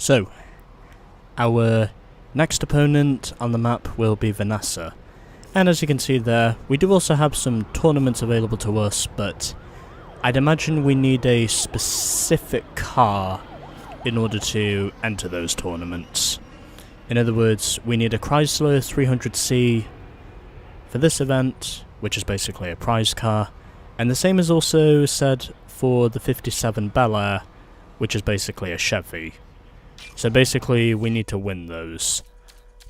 So, our next opponent on the map will be Vanessa. And as you can see there, we do also have some tournaments available to us, but I'd imagine we need a specific car in order to enter those tournaments. In other words, we need a Chrysler 300C for this event, which is basically a prize car, and the same is also said for the 57 Bel Air, which is basically a Chevy. So basically we need to win those.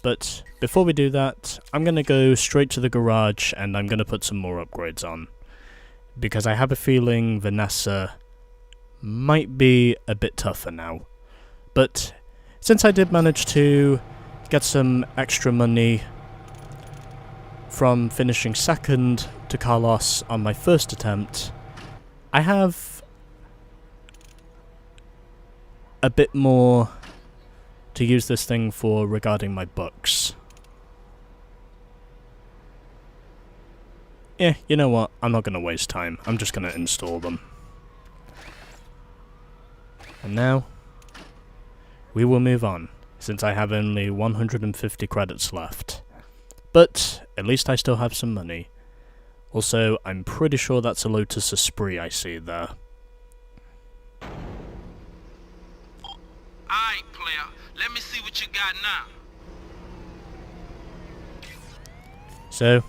But before we do that, I'm going to go straight to the garage and I'm going to put some more upgrades on. Because I have a feeling Vanessa might be a bit tougher now. But since I did manage to get some extra money from finishing second to Carlos on my first attempt, I have a bit more to use this thing for regarding my books. Yeah, you know what, I'm not going to waste time, I'm just going to install them. And now, we will move on, since I have only 150 credits left. But, at least I still have some money. Also, I'm pretty sure that's a Lotus Esprit I see there. Alright, player, let me see what you got now. So,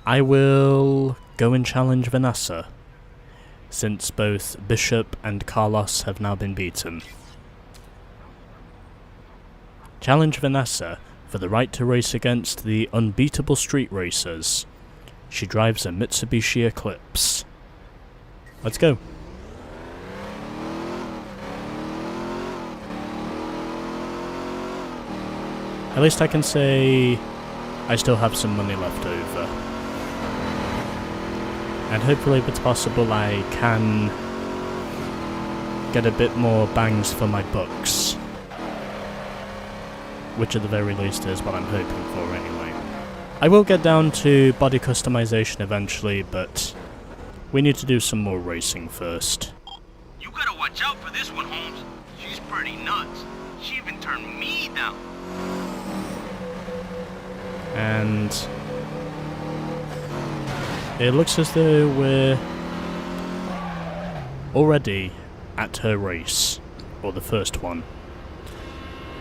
I will go and challenge Vanessa, since both Bishop and Carlos have now been beaten. Challenge Vanessa for the right to race against the unbeatable street racers. She drives a Mitsubishi Eclipse. Let's go. At least I can say I still have some money left over. And hopefully if it's possible I can get a bit more bangs for my books. Which at the very least is what I'm hoping for anyway. I will get down to body customization eventually, but we need to do some more racing first. You gotta watch out for this one, Holmes. She's pretty nuts. She even turned me down. And it looks as though we're already at her race, or the first one.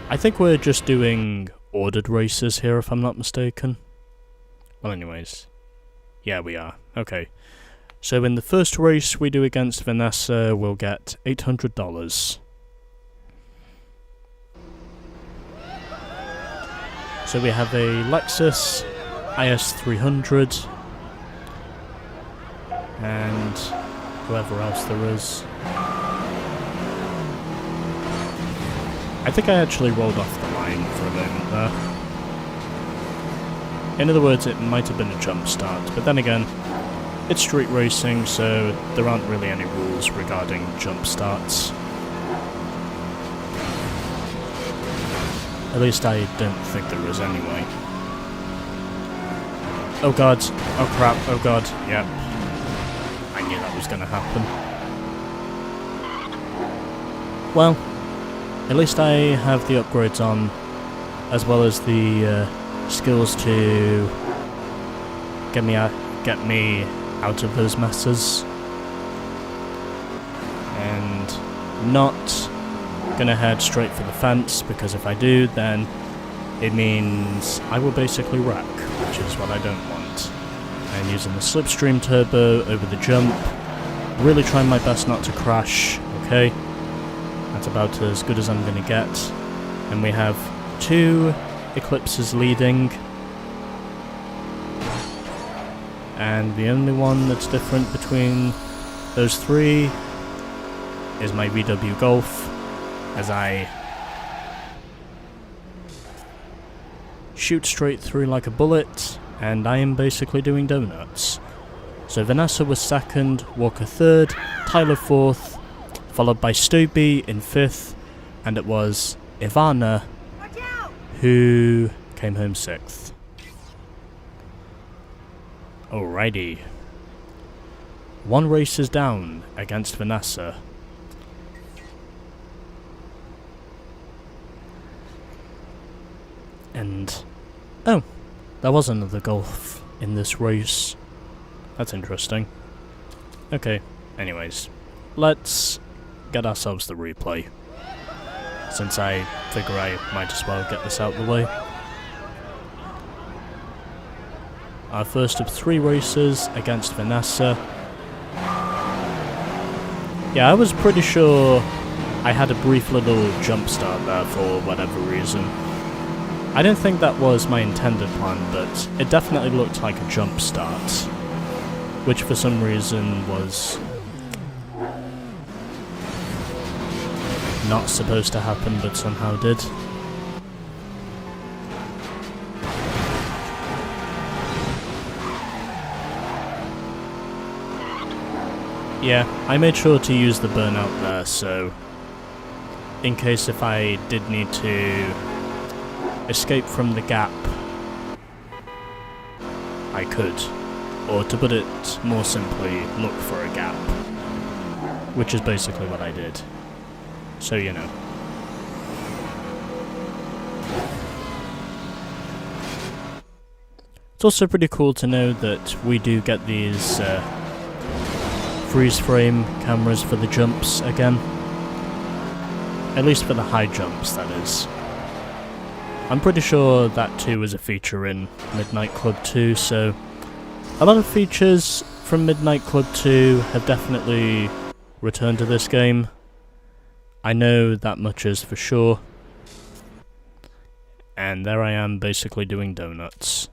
I think we're just doing ordered races here if I'm not mistaken. Well anyways, yeah we are, okay. So in the first race we do against Vanessa, we'll get $800. So we have a Lexus IS300 and whoever else there is. I think I actually rolled off the line for a moment there. In other words, it might have been a jump start, but then again, it's street racing, so there aren't really any rules regarding jump starts. At least I don't think there is anyway. Oh god, oh crap, oh god, yep. I knew that was gonna happen. Well, at least I have the upgrades on, as well as the skills to get me out of those messes. And not gonna head straight for the fence, because if I do, then it means I will basically wreck, which is what I don't want. And using the slipstream turbo over the jump, really trying my best not to crash, okay? That's about as good as I'm going to get. And we have two Eclipses leading. And the only one that's different between those three is my VW Golf, as I shoot straight through like a bullet, and I am basically doing donuts. So Vanessa was second, Walker third, Tyler fourth, followed by Stoby in fifth, and it was Ivana who came home sixth. Alrighty. One race is down against Vanessa. And... oh, there was another golf in this race. That's interesting. Okay, anyways. Let's get ourselves the replay. Since I figure I might as well get this out of the way. Our first of 3 races against Vanessa. Yeah, I was pretty sure I had a brief little jump start there for whatever reason. I don't think that was my intended plan, but it definitely looked like a jump start. Which for some reason was not supposed to happen, but somehow did. Yeah, I made sure to use the burnout there, so in case if I did need to escape from the gap, I could. Or to put it more simply, look for a gap. Which is basically what I did. So you know. It's also pretty cool to know that we do get these freeze frame cameras for the jumps again. At least for the high jumps, that is. I'm pretty sure that too is a feature in Midnight Club 2, so a lot of features from Midnight Club 2 have definitely returned to this game. I know that much is for sure. And there I am basically doing donuts.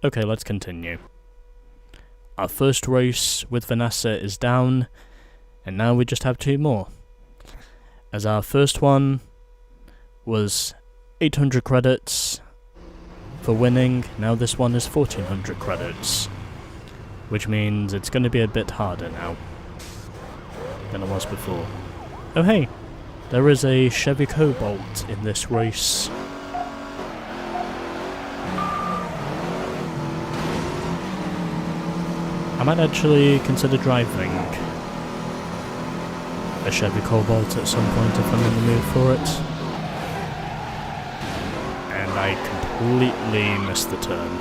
Okay, let's continue. Our first race with Vanessa is down, and now we just have 2 more. As our first one was 800 credits for winning, now this one is 1400 credits. Which means it's going to be a bit harder now than it was before. Oh hey, there is a Chevy Cobalt in this race. I might actually consider driving a Chevy Cobalt at some point if I'm in the mood for it. And I completely missed the turn.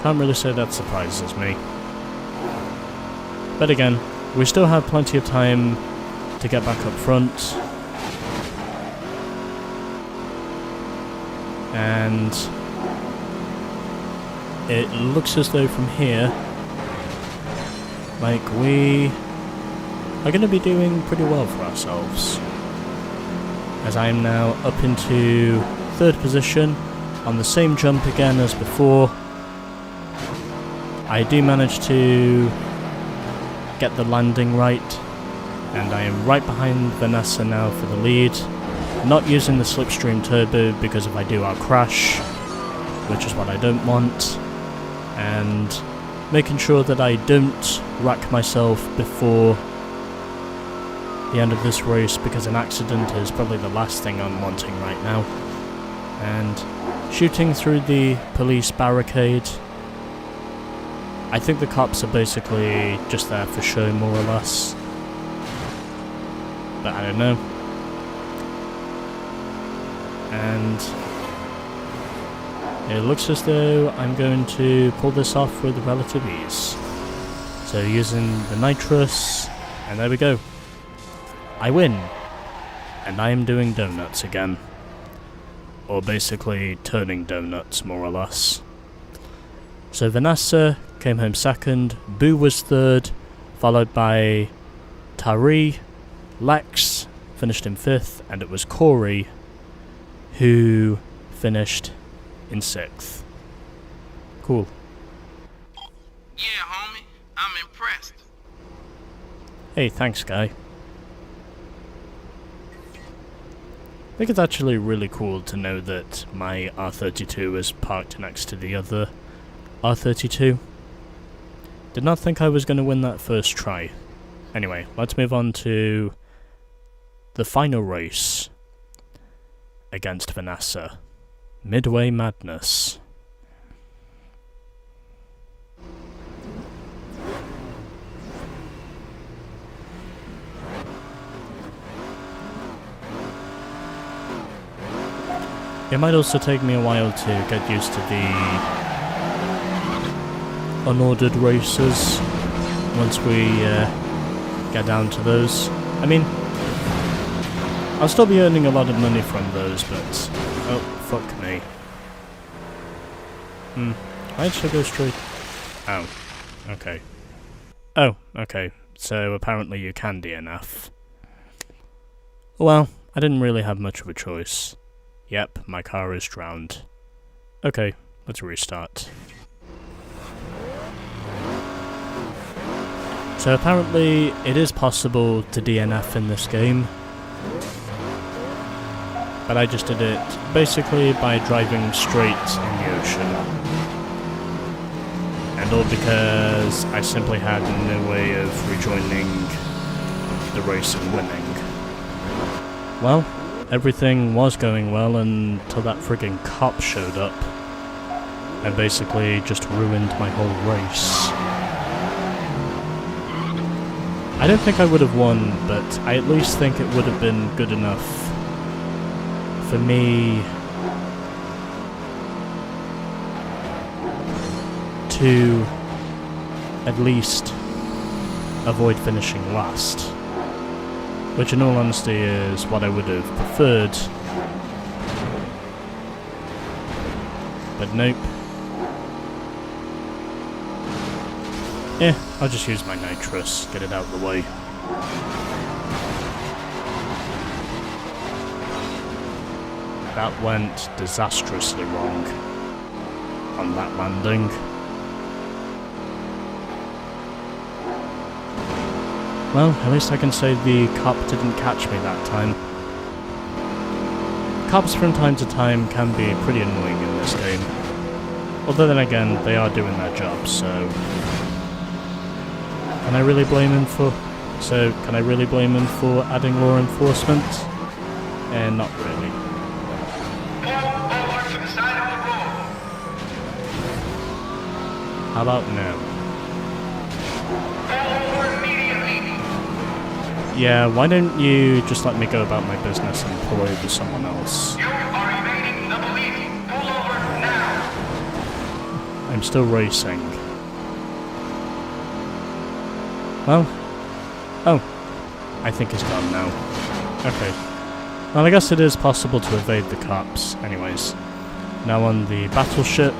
Can't really say that surprises me. But again, we still have plenty of time to get back up front. And it looks as though from here, like we are going to be doing pretty well for ourselves. As I am now up into 3rd position on the same jump again as before. I do manage to get the landing right, and I am right behind Vanessa now for the lead. Not using the slipstream turbo because if I do I'll crash, which is what I don't want, and making sure that I don't wreck myself before the end of this race, because an accident is probably the last thing I'm wanting right now. And shooting through the police barricade. I think the cops are basically just there for show, more or less. But I don't know. And it looks as though I'm going to pull this off with relative ease. So using the nitrous, and there we go. I win. And I am doing donuts again. Or basically turning donuts, more or less. So Vanessa came home 2nd, Boo was 3rd, followed by Tari, Lex finished in 5th, and it was Corey who finished in 6th. Cool. Yeah, homie, I'm impressed. Hey, thanks, guy. I think it's actually really cool to know that my R32 is parked next to the other R32. Did not think I was going to win that first try. Anyway, let's move on to the final race against Vanessa. Midway Madness. It might also take me a while to get used to the unordered races once we get down to those. I mean, I'll still be earning a lot of money from those, but... oh, fuck me. Why should I go straight... oh, okay. Oh, okay. So apparently you can DNF. Well, I didn't really have much of a choice. Yep, my car is drowned. Okay, let's restart. So apparently it is possible to DNF in this game. But I just did it basically by driving straight in the ocean. And all because I simply had no way of rejoining the race and winning. Well, everything was going well until that frigging cop showed up and basically just ruined my whole race. I don't think I would have won, but I at least think it would have been good enough for me to at least avoid finishing last, which in all honesty is what I would have preferred, but nope. I'll just use my nitrous, get it out of the way. That went disastrously wrong on that landing. Well, at least I can say the cop didn't catch me that time. Cops from time to time can be pretty annoying in this game. Although then again, they are doing their job, so... Can I really blame him for adding law enforcement? Not really. How about no? Yeah, why don't you just let me go about my business and pull over someone else? You are evading the police. Pull over now. I'm still racing. Well, oh, I think he's gone now. Okay. Well, I guess it is possible to evade the cops. Anyways, now on the battleship.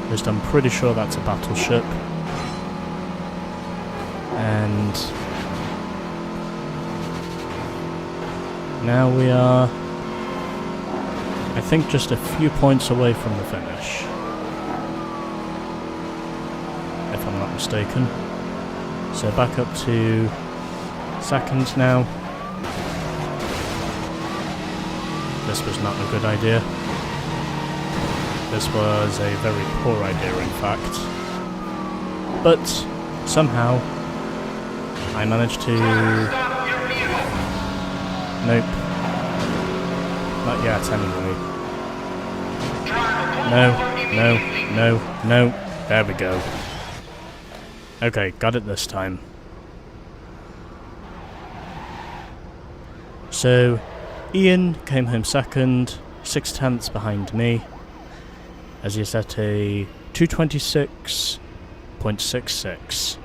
At least I'm pretty sure that's a battleship. And now we are, I think, just a few points away from the finish, if I'm not mistaken. So back up to seconds now. This was not a good idea. This was a very poor idea, in fact. But somehow I managed to... Nope. Not yet, anyway. No. There we go. Okay, got it this time. So, Ian came home second, 6/10 behind me, as he set a 226.66.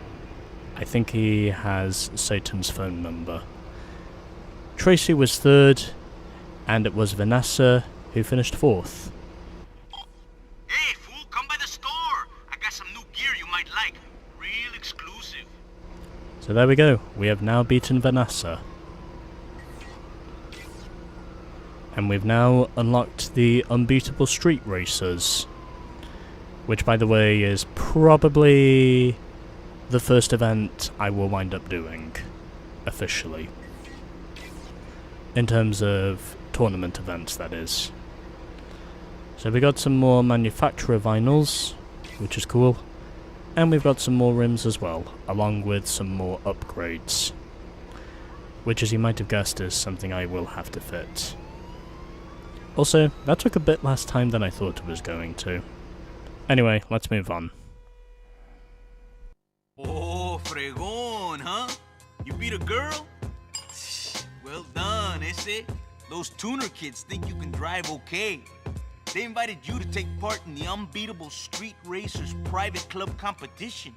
I think he has Satan's phone number. Tracy was third, and it was Vanessa who finished fourth. Hey, fool, come by the store. I got some new gear you might like. Real exclusive. So there we go. We have now beaten Vanessa. And we've now unlocked the unbeatable street racers. Which, by the way, is probably the first event I will wind up doing. Officially. In terms of tournament events, that is. So we got some more manufacturer vinyls, which is cool. And we've got some more rims as well, along with some more upgrades. Which, as you might have guessed, is something I will have to fit. Also, that took a bit less time than I thought it was going to. Anyway, let's move on. Oh, fregón, huh? You beat a girl? Well done, ese. Those tuner kids think you can drive okay. They invited you to take part in the Unbeatable Street Racers private club competition.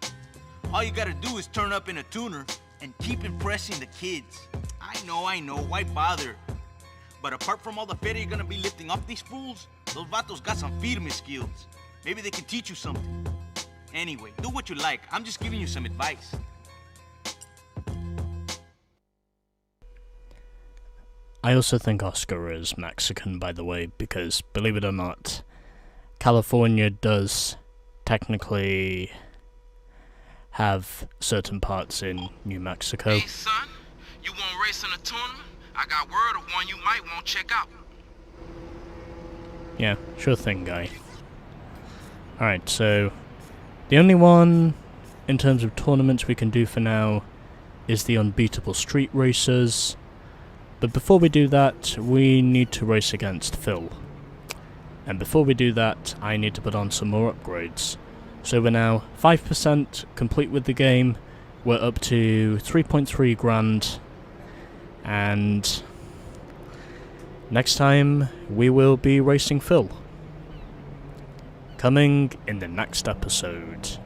All you gotta do is turn up in a tuner and keep impressing the kids. I know, why bother? But apart from all the feria you're gonna be lifting off these fools, those vatos got some firme skills. Maybe they can teach you something. Anyway, do what you like. I'm just giving you some advice. I also think Oscar is Mexican, by the way, because, believe it or not, California does technically have certain parts in New Mexico. Hey son, you want race in a tournament? I got word of one you might want to check out. Yeah, sure thing, guy. Alright, so the only one in terms of tournaments we can do for now is the Unbeatable Street Racers. But before we do that, we need to race against Phil. And before we do that, I need to put on some more upgrades. So we're now 5% complete with the game. We're up to 3.3 grand. And next time, we will be racing Phil. Coming in the next episode.